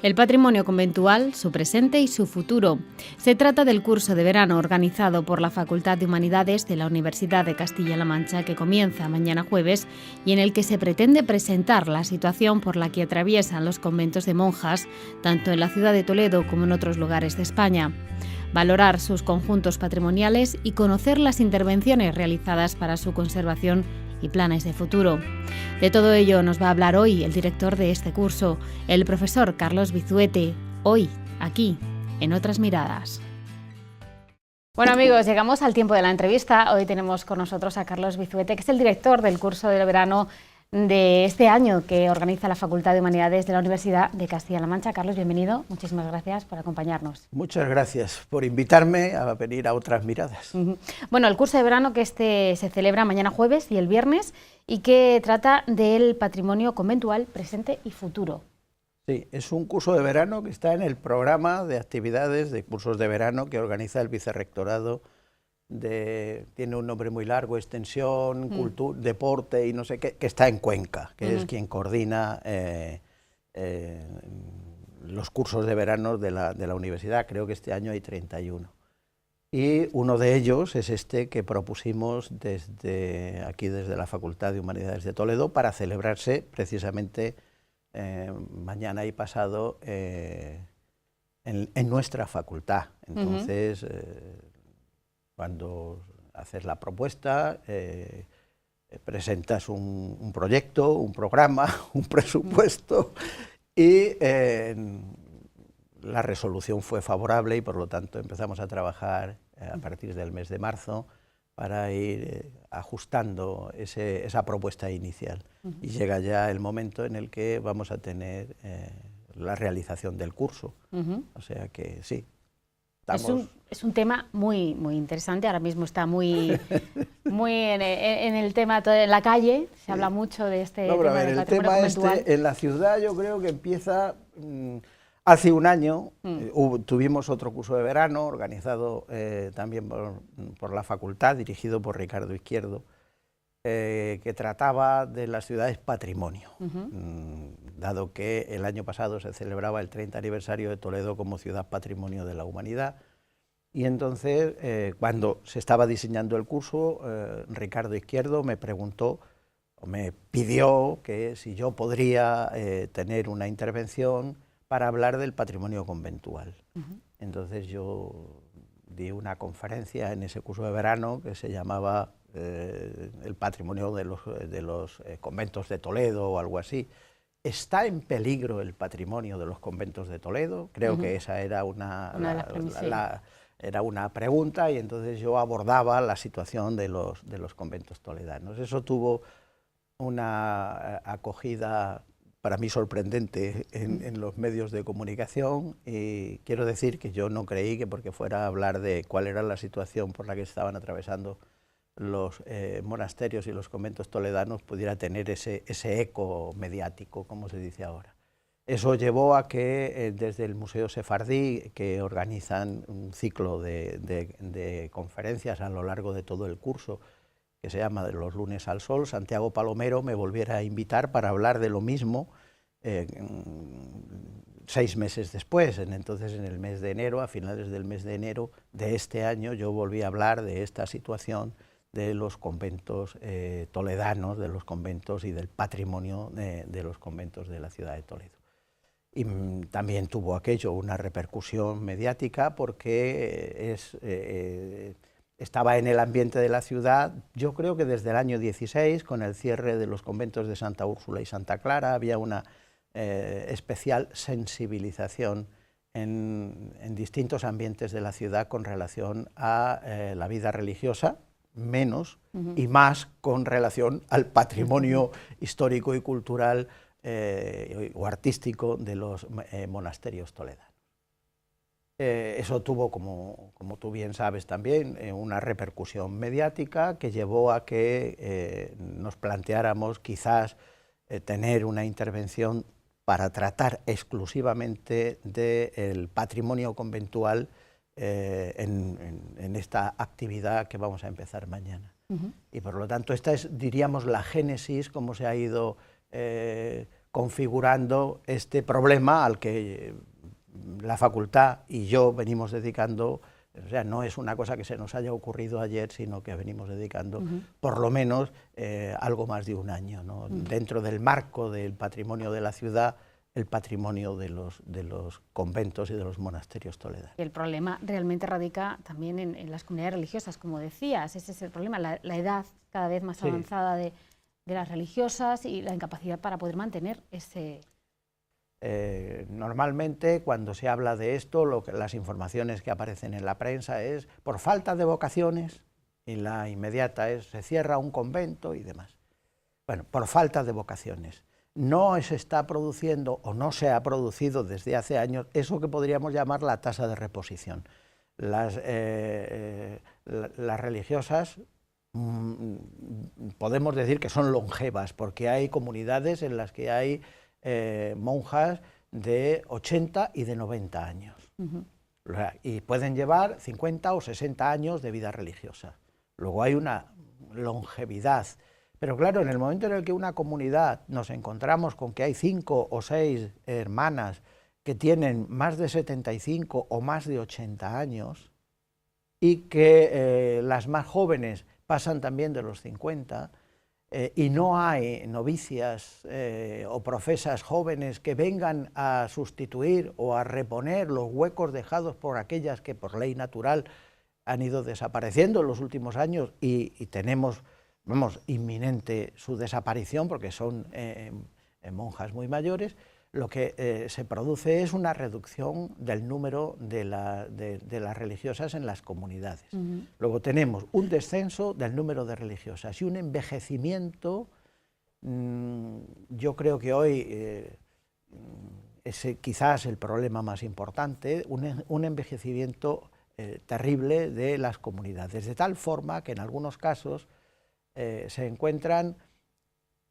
El patrimonio conventual, su presente y su futuro. Se trata del curso de verano organizado por la Facultad de Humanidades de la Universidad de Castilla-La Mancha, que comienza mañana jueves y en el que se pretende presentar la situación por la que atraviesan los conventos de monjas, tanto en la ciudad de Toledo como en otros lugares de España. Valorar sus conjuntos patrimoniales y conocer las intervenciones realizadas para su conservación y planes de futuro. De todo ello nos va a hablar hoy el director de este curso, el profesor Carlos Vizuete, hoy, aquí, en Otras Miradas. Bueno amigos, llegamos al tiempo de la entrevista. Hoy tenemos con nosotros a Carlos Vizuete, que es el director del curso de verano de este año que organiza la Facultad de Humanidades de la Universidad de Castilla-La Mancha. Carlos, bienvenido. Muchísimas gracias por acompañarnos. Muchas gracias por invitarme a venir a Otras Miradas. Bueno, el curso de verano que se celebra mañana jueves y el viernes y que trata del patrimonio conventual presente y futuro. Sí, es un curso de verano que está en el programa de actividades de cursos de verano que organiza el Vicerrectorado tiene un nombre muy largo, extensión, cultura, deporte y no sé qué, que está en Cuenca, que es quien coordina los cursos de verano de la universidad. Creo que este año hay 31. Y uno de ellos es este que propusimos desde la Facultad de Humanidades de Toledo para celebrarse precisamente mañana y pasado en nuestra facultad. Entonces, cuando haces la propuesta, presentas un proyecto, un programa, un presupuesto y la resolución fue favorable y por lo tanto empezamos a trabajar a partir del mes de marzo para ir ajustando esa propuesta inicial. Y llega ya el momento en el que vamos a tener la realización del curso. O sea que sí. Es un tema muy interesante, ahora mismo está muy en el tema, en la calle, se habla mucho de este tema del patrimonio conventual. En la ciudad yo creo que empieza hace un año, tuvimos otro curso de verano organizado también por la facultad, dirigido por Ricardo Izquierdo, que trataba de las ciudades patrimonio, dado que el año pasado se celebraba el 30 aniversario de Toledo como ciudad patrimonio de la humanidad. Y entonces, cuando se estaba diseñando el curso, Ricardo Izquierdo me preguntó, o me pidió que si yo podría tener una intervención para hablar del patrimonio conventual. Entonces yo di una conferencia en ese curso de verano que se llamaba el patrimonio de los conventos de Toledo o algo así. ¿Está en peligro el patrimonio de los conventos de Toledo? Creo que esa era era una pregunta y entonces yo abordaba la situación de los conventos toledanos. Eso tuvo una acogida para mí sorprendente en los medios de comunicación y quiero decir que yo no creí que porque fuera a hablar de cuál era la situación por la que estaban atravesando los monasterios y los conventos toledanos pudiera tener ese eco mediático, como se dice ahora. Eso llevó a que desde el Museo Sefardí, que organizan un ciclo de conferencias a lo largo de todo el curso, que se llama De los lunes al sol, Santiago Palomero me volviera a invitar para hablar de lo mismo 6 meses después. Entonces, en el mes de enero, a finales del mes de enero de este año, yo volví a hablar de esta situación de los conventos toledanos, de los conventos y del patrimonio de los conventos de la ciudad de Toledo. Y también tuvo aquello una repercusión mediática porque estaba en el ambiente de la ciudad. Yo creo que desde el año 16, con el cierre de los conventos de Santa Úrsula y Santa Clara, había una especial sensibilización en distintos ambientes de la ciudad con relación a la vida religiosa, menos y más con relación al patrimonio histórico y cultural o artístico de los monasterios toledanos. Eso tuvo, como tú bien sabes también, una repercusión mediática que llevó a que nos planteáramos quizás tener una intervención para tratar exclusivamente del patrimonio conventual en esta actividad que vamos a empezar mañana. Y por lo tanto esta es, diríamos, la génesis, cómo se ha ido configurando este problema al que la facultad y yo venimos dedicando. O sea, no es una cosa que se nos haya ocurrido ayer, sino que venimos dedicando por lo menos algo más de un año, ¿no? Dentro del marco del patrimonio de la ciudad, el patrimonio de los conventos y de los monasterios toledanos. El problema realmente radica también en las comunidades religiosas, como decías. Ese es el problema, la edad cada vez más avanzada de las religiosas y la incapacidad para poder mantener ese... Normalmente cuando se habla de esto, las informaciones que aparecen en la prensa es por falta de vocaciones, y la inmediata es se cierra un convento y demás. Bueno, por falta de vocaciones. No se está produciendo o no se ha producido desde hace años eso que podríamos llamar la tasa de reposición. Las religiosas podemos decir que son longevas, porque hay comunidades en las que hay monjas de 80 y de 90 años. Y pueden llevar 50 o 60 años de vida religiosa. Luego hay una longevidad. Pero claro, en el momento en el que una comunidad nos encontramos con que hay 5 o 6 hermanas que tienen más de 75 o más de 80 años y que las más jóvenes pasan también de los 50, y no hay novicias o profesas jóvenes que vengan a sustituir o a reponer los huecos dejados por aquellas que por ley natural han ido desapareciendo en los últimos años y tenemos, vamos, inminente su desaparición porque son monjas muy mayores. Lo que se produce es una reducción del número de las religiosas en las comunidades. Luego tenemos un descenso del número de religiosas y un envejecimiento. Yo creo que hoy es quizás el problema más importante, un envejecimiento terrible de las comunidades, de tal forma que en algunos casos se encuentran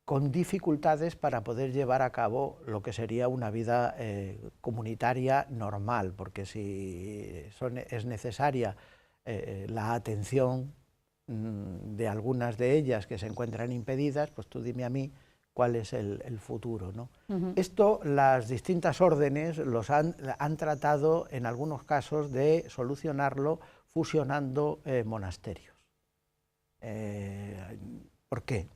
con dificultades para poder llevar a cabo lo que sería una vida comunitaria normal, porque si es necesaria la atención de algunas de ellas que se encuentran impedidas, pues tú dime a mí cuál es el futuro, ¿no? Esto las distintas órdenes han tratado en algunos casos de solucionarlo fusionando monasterios. ¿Por qué?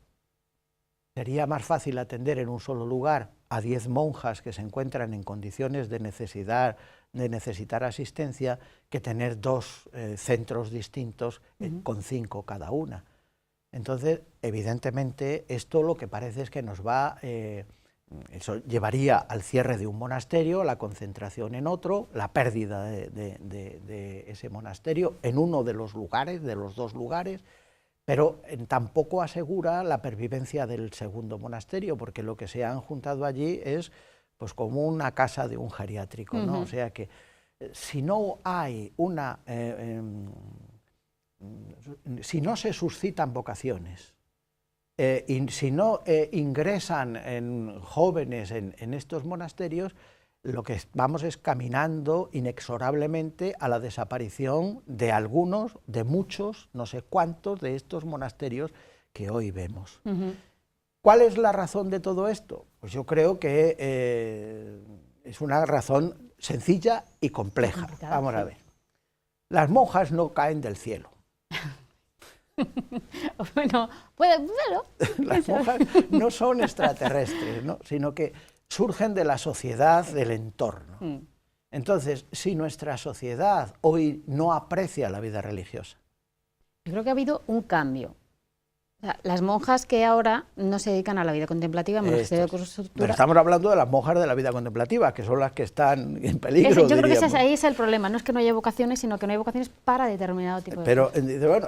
Sería más fácil atender en un solo lugar a 10 monjas que se encuentran en condiciones de necesitar asistencia que tener 2 centros distintos con 5 cada una. Entonces, evidentemente, esto lo que parece es que nos va, eso llevaría al cierre de un monasterio, la concentración en otro, la pérdida de ese monasterio en uno de los lugares, de los 2 lugares, pero tampoco asegura la pervivencia del segundo monasterio, porque lo que se han juntado allí es pues como una casa de un geriátrico, ¿no? O sea que si no hay si no se suscitan vocaciones, y si no ingresan jóvenes en estos monasterios, lo que vamos es caminando inexorablemente a la desaparición de algunos, de muchos, no sé cuántos de estos monasterios que hoy vemos. ¿Cuál es la razón de todo esto? Pues yo creo que es una razón sencilla y compleja. Vamos a ver. Las monjas no caen del cielo. Bueno, las monjas no son extraterrestres, ¿no? Sino que surgen de la sociedad, del entorno. Entonces, si nuestra sociedad hoy no aprecia la vida religiosa. Yo creo que ha habido un cambio. O sea, las monjas que ahora no se dedican a la vida contemplativa, pero estamos hablando de las monjas de la vida contemplativa, que son las que están en peligro. Yo creo que ahí es el problema, no es que no haya vocaciones, sino que no hay vocaciones para determinado tipo de cosas. Pero bueno,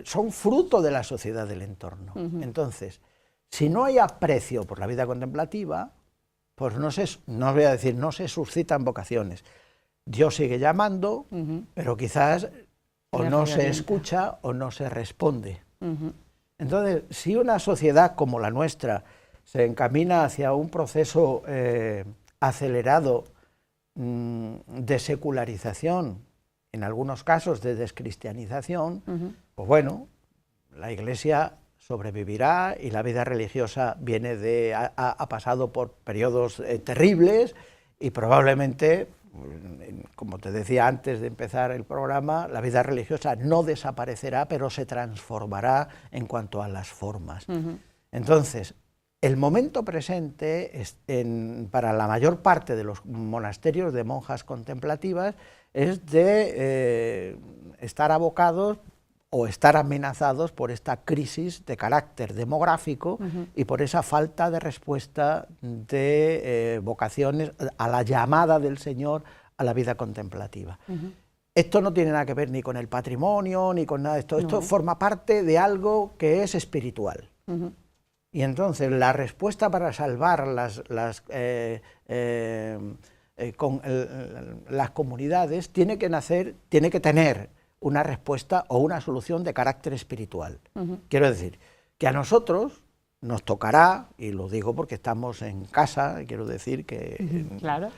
son fruto de la sociedad del entorno. Entonces, si no hay aprecio por la vida contemplativa, pues no voy a decir, no se suscitan vocaciones. Dios sigue llamando, pero quizás o no se escucha o no se responde. Entonces, si una sociedad como la nuestra se encamina hacia un proceso acelerado de secularización, en algunos casos de descristianización, pues bueno, la Iglesia sobrevivirá, y la vida religiosa ha pasado por periodos terribles, y probablemente, como te decía antes de empezar el programa, la vida religiosa no desaparecerá, pero se transformará en cuanto a las formas. Entonces, el momento presente para la mayor parte de los monasterios de monjas contemplativas es de estar abocados o estar amenazados por esta crisis de carácter demográfico y por esa falta de respuesta de vocaciones a la llamada del Señor a la vida contemplativa. Esto no tiene nada que ver ni con el patrimonio, ni con nada de esto. Esto forma parte de algo que es espiritual. Y entonces la respuesta para salvar las comunidades tiene que tener una respuesta o una solución de carácter espiritual. Quiero decir, que a nosotros nos tocará, y lo digo porque estamos en casa, quiero decir que claro.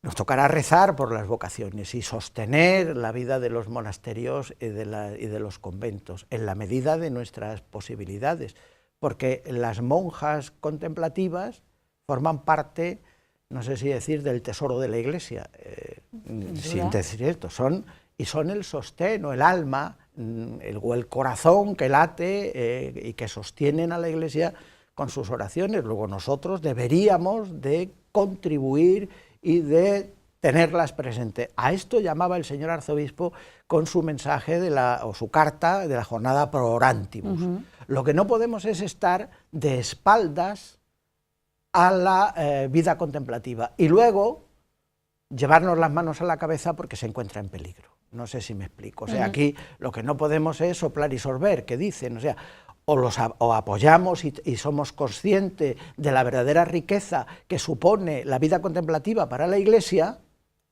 nos tocará rezar por las vocaciones y sostener la vida de los monasterios y de los conventos en la medida de nuestras posibilidades, porque las monjas contemplativas forman parte, no sé si decir, del tesoro de la Iglesia, sin decir esto, son el sostén o el alma o el corazón que late y que sostienen a la Iglesia con sus oraciones. Luego nosotros deberíamos de contribuir y de tenerlas presentes. A esto llamaba el señor arzobispo con su mensaje o su carta de la jornada Pro Orantibus. Lo que no podemos es estar de espaldas a la vida contemplativa y luego llevarnos las manos a la cabeza porque se encuentra en peligro. No sé si me explico. O sea, aquí lo que no podemos es soplar y sorber, que dicen, o sea, o apoyamos y somos conscientes de la verdadera riqueza que supone la vida contemplativa para la Iglesia,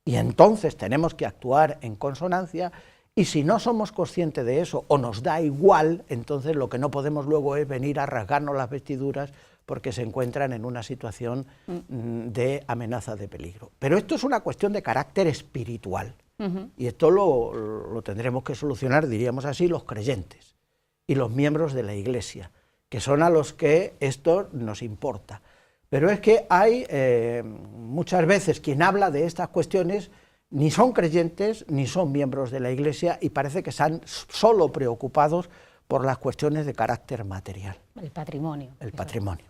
y entonces tenemos que actuar en consonancia, y si no somos conscientes de eso o nos da igual, entonces lo que no podemos luego es venir a rasgarnos las vestiduras porque se encuentran en una situación de amenaza, de peligro. Pero esto es una cuestión de carácter espiritual, y esto lo tendremos que solucionar, diríamos así, los creyentes y los miembros de la Iglesia, que son a los que esto nos importa. Pero es que hay muchas veces quien habla de estas cuestiones ni son creyentes ni son miembros de la Iglesia y parece que están solo preocupados por las cuestiones de carácter material. El patrimonio. El patrimonio.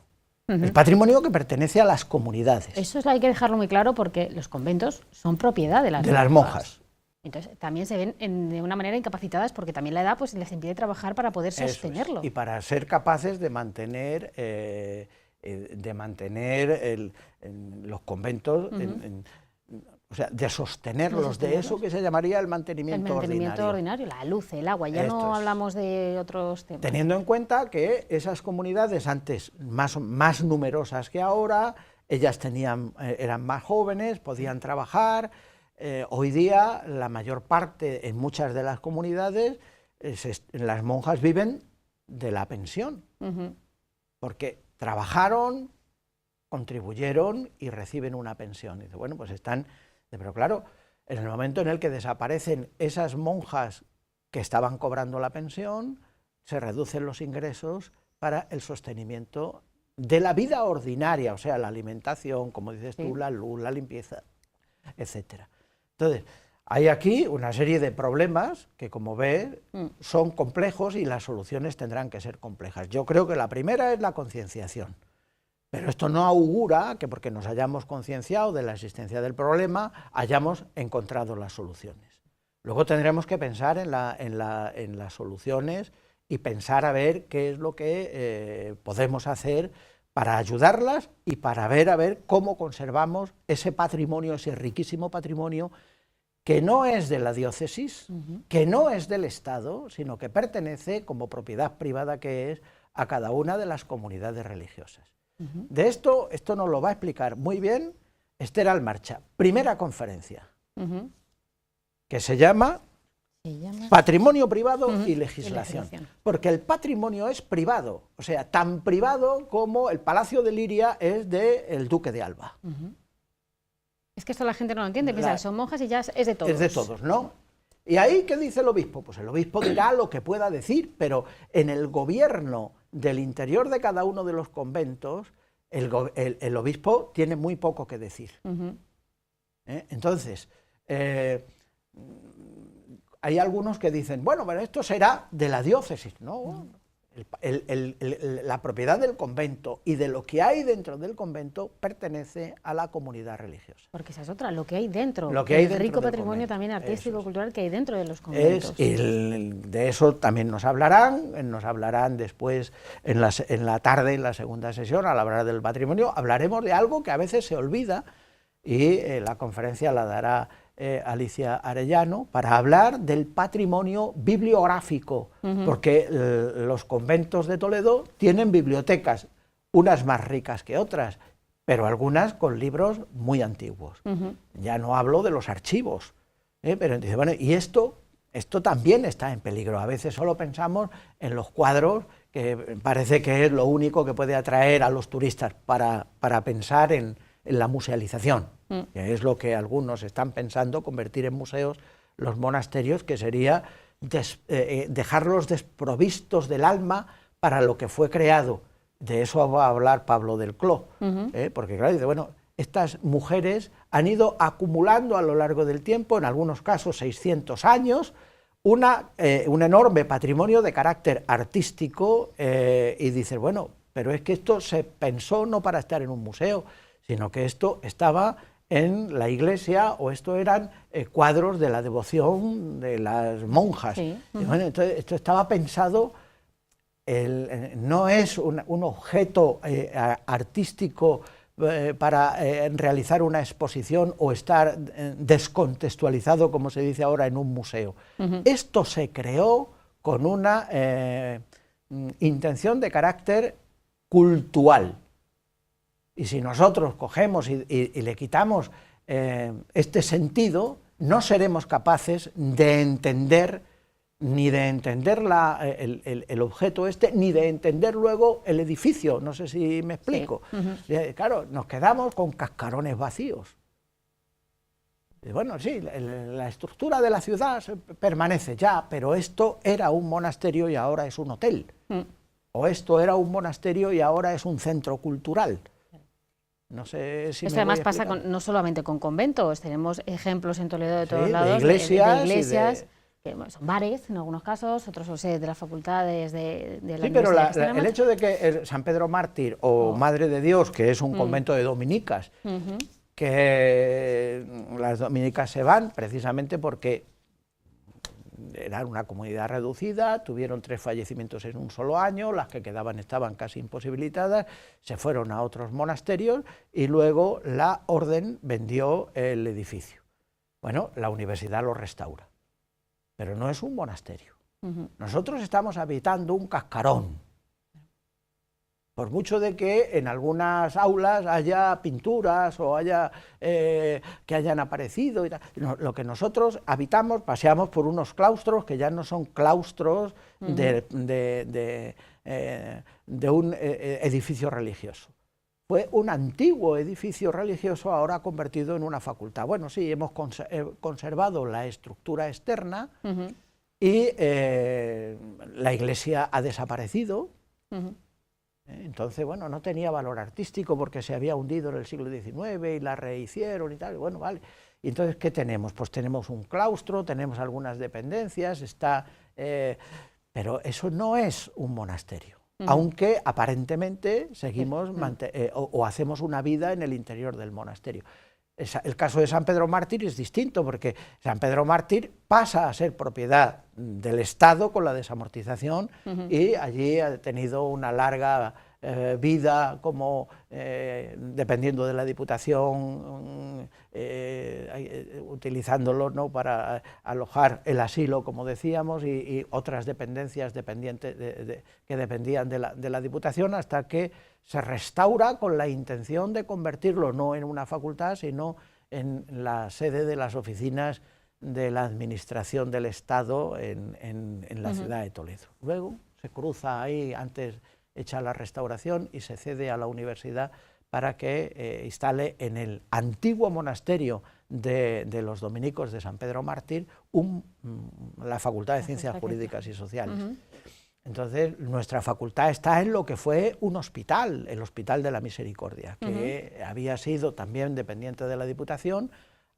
El patrimonio que pertenece a las comunidades. Eso hay que dejarlo muy claro porque los conventos son propiedad de las monjas. Entonces también se ven de una manera incapacitadas porque también la edad pues les impide trabajar para poder sostenerlo. Y para ser capaces de mantener los conventos, o sea, de sostenerlos, de eso que se llamaría el mantenimiento ordinario, la luz, el agua, ya no hablamos de otros temas. Teniendo en cuenta que esas comunidades antes más numerosas que ahora, ellas eran más jóvenes, podían trabajar. Hoy día la mayor parte, en muchas de las comunidades, las monjas viven de la pensión, porque trabajaron, contribuyeron y reciben una pensión. Y dice, bueno, pues están... Pero claro, en el momento en el que desaparecen esas monjas que estaban cobrando la pensión, se reducen los ingresos para el sostenimiento de la vida ordinaria, o sea, la alimentación, como dices tú, la luz, la limpieza, etcétera. Entonces, hay aquí una serie de problemas que, como ves, son complejos y las soluciones tendrán que ser complejas. Yo creo que la primera es la concienciación. Pero esto no augura que porque nos hayamos concienciado de la existencia del problema hayamos encontrado las soluciones. Luego tendremos que pensar en las soluciones y pensar a ver qué es lo que podemos hacer para ayudarlas y para ver a ver cómo conservamos ese patrimonio, ese riquísimo patrimonio que no es de la diócesis, que no es del Estado, sino que pertenece, como propiedad privada que es, a cada una de las comunidades religiosas. De esto nos lo va a explicar muy bien Esther Almarcha, primera conferencia, que se llama Patrimonio Privado y Legislación, porque el patrimonio es privado, o sea, tan privado como el Palacio de Liria es del Duque de Alba. Es que esto la gente no lo entiende, piensa que son monjas y ya es de todos. Es de todos, ¿no? ¿Y ahí qué dice el obispo? Pues el obispo dirá lo que pueda decir, pero en el gobierno del interior de cada uno de los conventos, el obispo tiene muy poco que decir. Entonces, hay algunos que dicen, bueno, pero esto será de la diócesis. No, la propiedad del convento y de lo que hay dentro del convento pertenece a la comunidad religiosa. Porque esa es otra, lo que hay dentro, lo que hay el dentro rico del patrimonio convento. también artístico, Eso cultural que hay dentro de los conventos. De eso también nos hablarán después en la tarde, en la segunda sesión, al hablar del patrimonio, hablaremos de algo que a veces se olvida y la conferencia la dará Alicia Arellano, para hablar del patrimonio bibliográfico, porque los conventos de Toledo tienen bibliotecas, unas más ricas que otras, pero algunas con libros muy antiguos. Ya no hablo de los archivos, pero dice, bueno, y esto también está en peligro. A veces solo pensamos en los cuadros, que parece que es lo único que puede atraer a los turistas para pensar en la musealización, que es lo que algunos están pensando, convertir en museos los monasterios, que sería dejarlos desprovistos del alma para lo que fue creado. De eso va a hablar Pablo del Cló, porque claro, dice, bueno, estas mujeres han ido acumulando a lo largo del tiempo, en algunos casos 600 años, un enorme patrimonio de carácter artístico, y dice, bueno, pero es que esto se pensó no para estar en un museo, sino que esto estaba en la iglesia, o esto eran cuadros de la devoción de las monjas. Sí. Y bueno, entonces, esto estaba pensado, no es un objeto artístico para realizar una exposición o estar descontextualizado, como se dice ahora, en un museo. Esto se creó con una intención de carácter cultural. Y si nosotros cogemos y le quitamos este sentido, no seremos capaces de entender, ni de entender el objeto ni de entender luego el edificio. No sé si me explico. Sí. Claro, nos quedamos con cascarones vacíos. Y bueno, sí, la estructura de la ciudad permanece ya, pero esto era un monasterio y ahora es un hotel. O esto era un monasterio y ahora es un centro cultural. No sé si esto además pasa no solamente con conventos, tenemos ejemplos en Toledo de todos lados, de iglesias que son bares en algunos casos, otros son sedes de las facultades de la Universidad. Sí, pero el hecho de que San Pedro Mártir o Madre de Dios, que es un convento de dominicas, que las dominicas se van precisamente porque era una comunidad reducida, tuvieron 3 fallecimientos en un solo año, las que quedaban estaban casi imposibilitadas, se fueron a otros monasterios y luego la orden vendió el edificio. Bueno, la universidad lo restaura, pero no es un monasterio. Nosotros estamos habitando un cascarón. Por mucho de que en algunas aulas haya pinturas o haya que hayan aparecido, y tal, lo que nosotros habitamos, paseamos por unos claustros que ya no son claustros de un edificio religioso. Fue un antiguo edificio religioso ahora convertido en una facultad. Bueno, sí, hemos conservado la estructura externa y la iglesia ha desaparecido. Entonces, bueno, no tenía valor artístico porque se había hundido en el siglo XIX y la rehicieron y tal, bueno, vale. Y entonces, ¿qué tenemos? Pues tenemos un claustro, tenemos algunas dependencias, pero eso no es un monasterio, aunque aparentemente seguimos o hacemos una vida en el interior del monasterio. El caso de San Pedro Mártir es distinto, porque San Pedro Mártir pasa a ser propiedad del Estado con la desamortización y allí ha tenido una larga vida como dependiendo de la Diputación, utilizándolo, ¿no?, para alojar el asilo, como decíamos, y otras dependencias que dependían de la Diputación, hasta que se restaura con la intención de convertirlo no en una facultad, sino en la sede de las oficinas de la Administración del Estado en la ciudad de Toledo. Luego se cruza ahí, antes hecha la restauración, y se cede a la universidad para que instale en el antiguo monasterio de los dominicos de San Pedro Mártir la Facultad de Ciencias Jurídicas y Sociales. Entonces, nuestra facultad está en lo que fue un hospital, el Hospital de la Misericordia, que había sido también dependiente de la Diputación,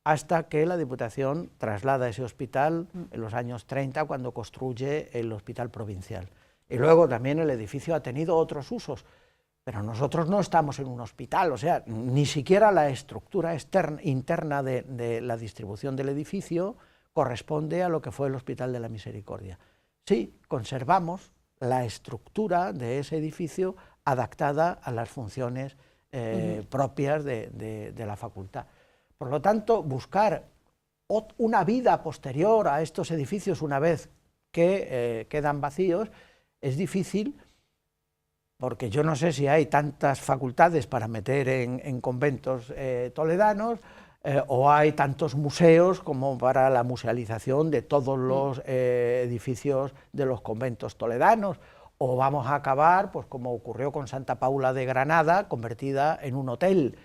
hasta que la Diputación traslada ese hospital en los años 30, cuando construye el Hospital Provincial. Y luego también el edificio ha tenido otros usos, pero nosotros no estamos en un hospital, o sea, ni siquiera la estructura interna de la distribución del edificio corresponde a lo que fue el Hospital de la Misericordia. Sí, conservamos la estructura de ese edificio adaptada a las funciones propias de la facultad. Por lo tanto, buscar una vida posterior a estos edificios una vez que quedan vacíos es difícil, porque yo no sé si hay tantas facultades para meter en conventos toledanos, o hay tantos museos como para la musealización de todos los edificios de los conventos toledanos, o vamos a acabar, pues como ocurrió con Santa Paula de Granada, convertida en un hotel.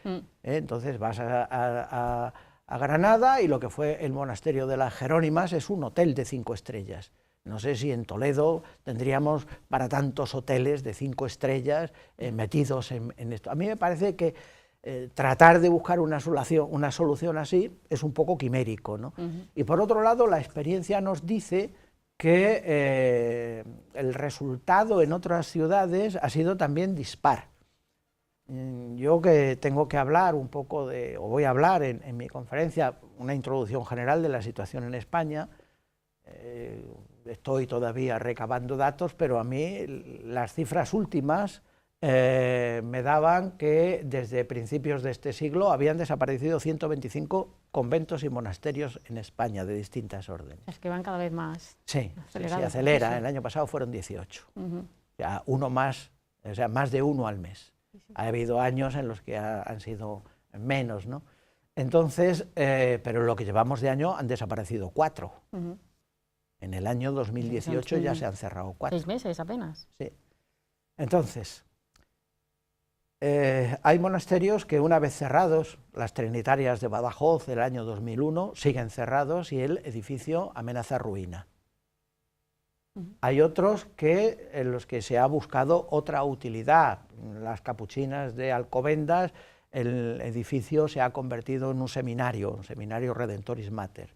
Entonces vas a Granada y lo que fue el monasterio de las Jerónimas es un hotel de 5 estrellas. No sé si en Toledo tendríamos para tantos hoteles de 5 estrellas metidos en esto. A mí me parece que tratar de buscar una solución así es un poco quimérico, ¿no? Y por otro lado, la experiencia nos dice que el resultado en otras ciudades ha sido también dispar. Yo que tengo que hablar un poco o voy a hablar en mi conferencia, una introducción general de la situación en España, estoy todavía recabando datos, pero a mí las cifras últimas me daban que desde principios de este siglo habían desaparecido 125 conventos y monasterios en España de distintas órdenes. Es que van cada vez más acelerados. Se acelera, el año pasado fueron 18, ya uno más, o sea, más de uno al mes. Ha habido años en los que han sido menos, ¿no? Entonces, pero lo que llevamos de año han desaparecido 4. En el año 2018 ya se han cerrado 4. 6 meses apenas. Sí. Entonces, hay monasterios que una vez cerrados, las Trinitarias de Badajoz del año 2001, siguen cerrados y el edificio amenaza ruina. Hay otros en los que se ha buscado otra utilidad. Las Capuchinas de Alcobendas, el edificio se ha convertido en un seminario Redentoris Mater.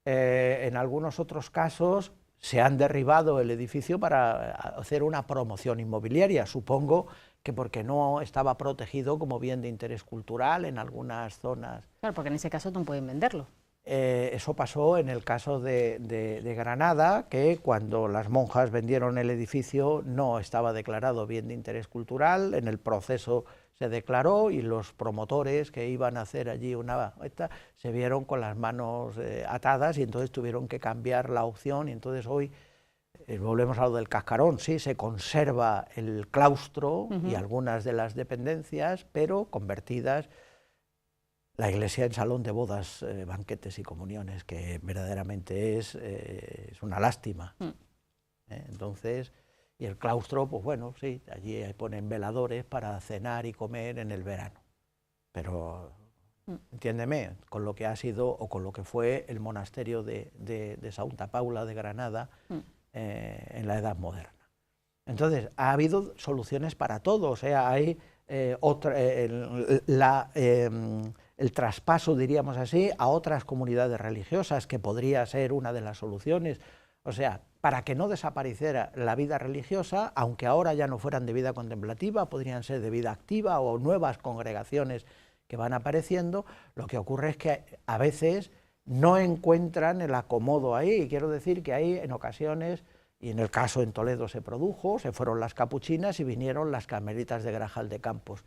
En algunos otros casos se han derribado el edificio para hacer una promoción inmobiliaria, supongo que porque no estaba protegido como bien de interés cultural en algunas zonas. Claro, porque en ese caso no pueden venderlo. Eso pasó en el caso de Granada, que cuando las monjas vendieron el edificio no estaba declarado bien de interés cultural, en el proceso se declaró y los promotores que iban a hacer allí se vieron con las manos atadas y entonces tuvieron que cambiar la opción y entonces hoy volvemos a lo del cascarón, sí, se conserva el claustro y algunas de las dependencias, pero convertidas la iglesia en salón de bodas, banquetes y comuniones, que verdaderamente es una lástima. Entonces, y el claustro, pues bueno, sí, allí ponen veladores para cenar y comer en el verano. Pero, entiéndeme, con lo que ha sido o con lo que fue el monasterio de Santa Paula de Granada en la Edad Moderna. Entonces, ha habido soluciones para todo, o sea, hay el traspaso, diríamos así, a otras comunidades religiosas, que podría ser una de las soluciones. O sea, para que no desapareciera la vida religiosa, aunque ahora ya no fueran de vida contemplativa, podrían ser de vida activa o nuevas congregaciones que van apareciendo, lo que ocurre es que a veces no encuentran el acomodo ahí. Quiero decir que ahí en ocasiones, y en el caso en Toledo se produjo, se fueron las capuchinas y vinieron las carmelitas de Grajal de Campos.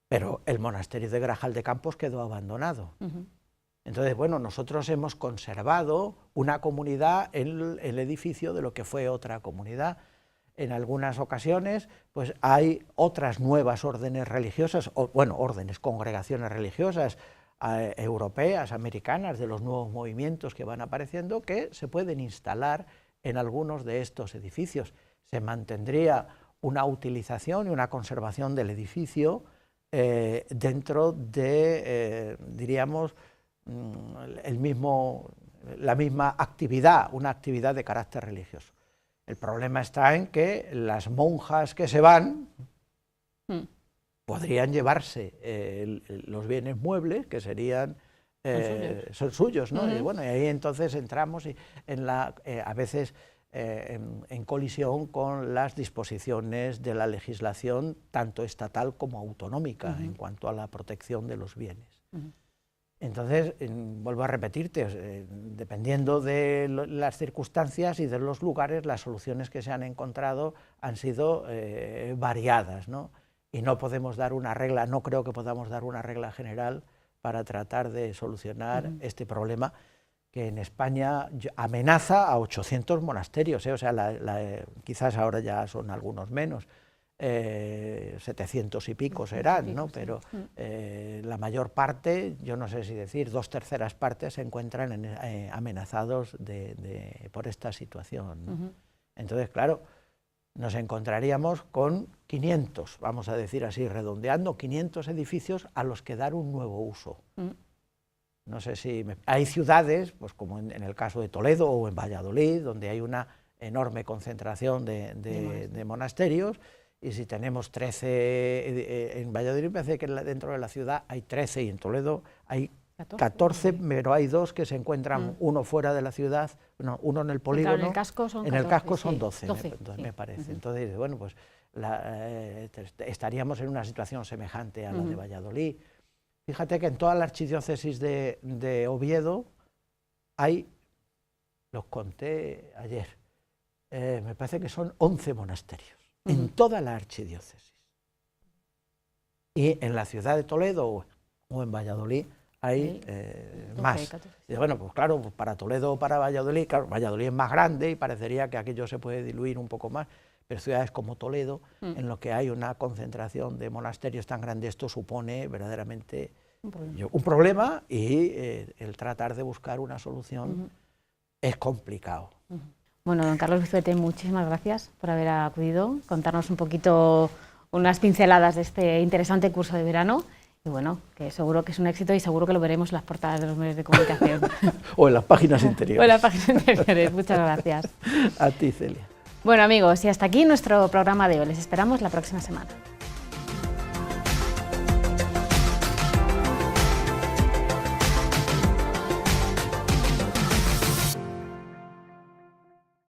Pero el monasterio de Grajal de Campos quedó abandonado. Entonces, bueno, nosotros hemos conservado una comunidad en el edificio de lo que fue otra comunidad. En algunas ocasiones, pues hay otras nuevas órdenes religiosas, congregaciones religiosas europeas, americanas, de los nuevos movimientos que van apareciendo, que se pueden instalar en algunos de estos edificios. Se mantendría una utilización y una conservación del edificio dentro de, diríamos, la misma actividad, una actividad de carácter religioso. El problema está en que las monjas que se van podrían llevarse los bienes muebles, que serían son suyos, ¿no? Y bueno, y ahí entonces entramos a veces en colisión con las disposiciones de la legislación tanto estatal como autonómica en cuanto a la protección de los bienes. Entonces, vuelvo a repetirte, dependiendo de las circunstancias y de los lugares, las soluciones que se han encontrado han sido variadas, ¿no? Y no podemos dar una regla, no creo que podamos dar una regla general para tratar de solucionar este problema que en España amenaza a 800 monasterios, o sea, quizás ahora ya son algunos menos, 700 y pico serán, ¿no? Pero la mayor parte, yo no sé si decir, 2/3 partes se encuentran amenazados por esta situación, ¿no? Entonces, claro, nos encontraríamos con 500, vamos a decir así, redondeando, 500 edificios a los que dar un nuevo uso. No sé si... Hay ciudades, pues como en el caso de Toledo o en Valladolid, donde hay una enorme concentración de monasterios, y si tenemos 13, en Valladolid me parece que dentro de la ciudad hay 13 y en Toledo hay 14, pero hay 2 que se encuentran, uno fuera de la ciudad, uno en el polígono, claro, en el casco son 14, en el casco son 12, 12 entonces me parece. Entonces, bueno, pues estaríamos en una situación semejante a la de Valladolid. Fíjate que en toda la archidiócesis de Oviedo hay, los conté ayer, me parece que son 11 monasterios, en toda la archidiócesis. Y en la ciudad de Toledo o en Valladolid hay más. Y bueno, pues claro, pues para Toledo o para Valladolid, claro, Valladolid es más grande y parecería que aquello se puede diluir un poco más, pero ciudades como Toledo, en lo que hay una concentración de monasterios tan grande, esto supone verdaderamente un problema y el tratar de buscar una solución es complicado. Bueno, don Carlos Vizuete, muchísimas gracias por haber acudido, contarnos un poquito, unas pinceladas de este interesante curso de verano. Y bueno, que seguro que es un éxito y seguro que lo veremos en las portadas de los medios de comunicación. O en las páginas interiores. O en las páginas interiores. Muchas gracias. A ti, Celia. Bueno, amigos, y hasta aquí nuestro programa de hoy. Les esperamos la próxima semana.